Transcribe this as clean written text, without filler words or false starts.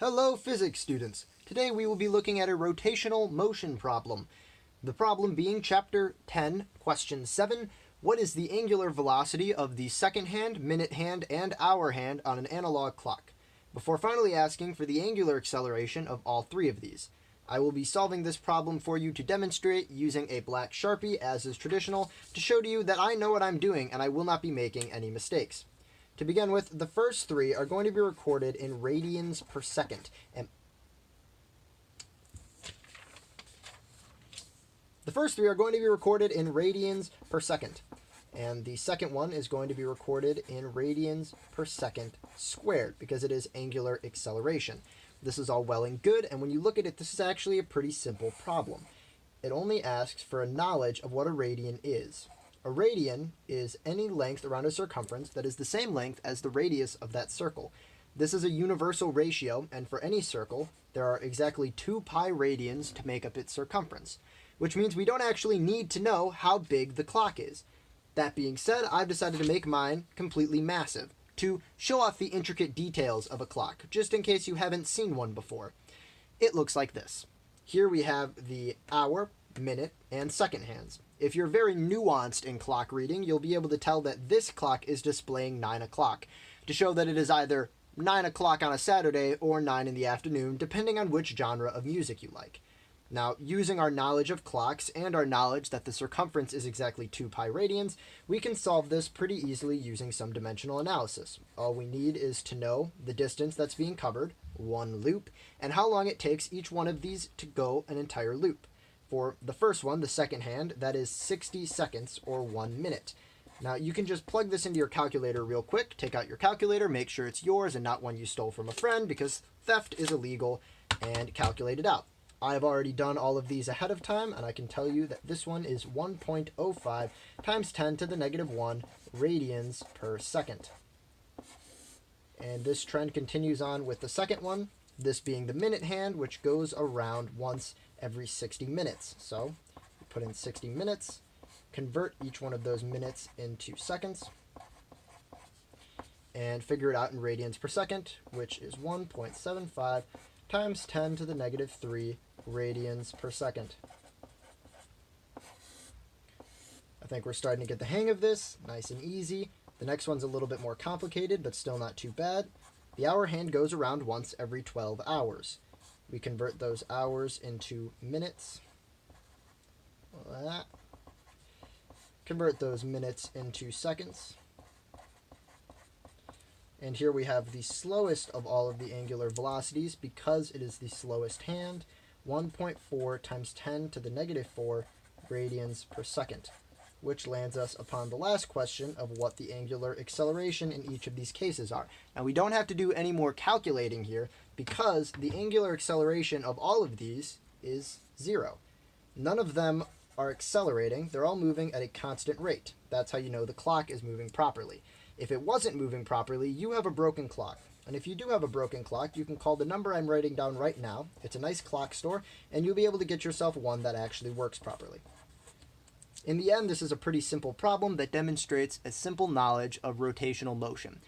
Hello physics students! Today we will be looking at a rotational motion problem. The problem being Chapter 10, Question 7, what is the angular velocity of the second hand, minute hand, and hour hand on an analog clock? Before finally asking for the angular acceleration of all three of these. I will be solving this problem for you to demonstrate using a black Sharpie, as is traditional, to show to you that I know what I'm doing and I will not be making any mistakes. To begin with, the first three are going to be recorded in radians per second. And the first three are going to be recorded in radians per second. And the second one is going to be recorded in radians per second squared, because it is angular acceleration. This is all well and good, and when you look at it, this is actually a pretty simple problem. It only asks for a knowledge of what a radian is. A radian is any length around a circumference that is the same length as the radius of that circle. This is a universal ratio, and for any circle, there are exactly 2 pi radians to make up its circumference, which means we don't actually need to know how big the clock is. That being said, I've decided to make mine completely massive, to show off the intricate details of a clock, just in case you haven't seen one before. It looks like this. Here we have the hour, minute, and second hands. If you're very nuanced in clock reading, you'll be able to tell that this clock is displaying 9 o'clock, to show that it is either 9 o'clock on a Saturday or 9 in the afternoon, depending on which genre of music you like. Now, using our knowledge of clocks and our knowledge that the circumference is exactly 2 pi radians, we can solve this pretty easily using some dimensional analysis. All we need is to know the distance that's being covered, one loop, and how long it takes each one of these to go an entire loop. For the first one, the second hand, that is 60 seconds or 1 minute. Now, you can just plug this into your calculator real quick, take out your calculator, make sure it's yours and not one you stole from a friend, because theft is illegal, and calculate it out. I've already done all of these ahead of time, and I can tell you that this one is 1.05 times 10 to the negative 1 radians per second. And this trend continues on with the second one, this being the minute hand, which goes around once every 60 minutes. So, we put in 60 minutes, convert each one of those minutes into seconds, and figure it out in radians per second, which is 1.75 times 10 to the negative 3 radians per second. I think we're starting to get the hang of this, nice and easy. The next one's a little bit more complicated, but still not too bad. The hour hand goes around once every 12 hours. We convert those hours into minutes. Convert those minutes into seconds. And here we have the slowest of all of the angular velocities, because it is the slowest hand, 1.4 times 10 to the negative 4 radians per second, which lands us upon the last question of what the angular acceleration in each of these cases are. Now, we don't have to do any more calculating here, because the angular acceleration of all of these is 0. None of them are accelerating. They're all moving at a constant rate. That's how you know the clock is moving properly. If it wasn't moving properly, you have a broken clock. And if you do have a broken clock, you can call the number I'm writing down right now. It's a nice clock store, and you'll be able to get yourself one that actually works properly. In the end, this is a pretty simple problem that demonstrates a simple knowledge of rotational motion.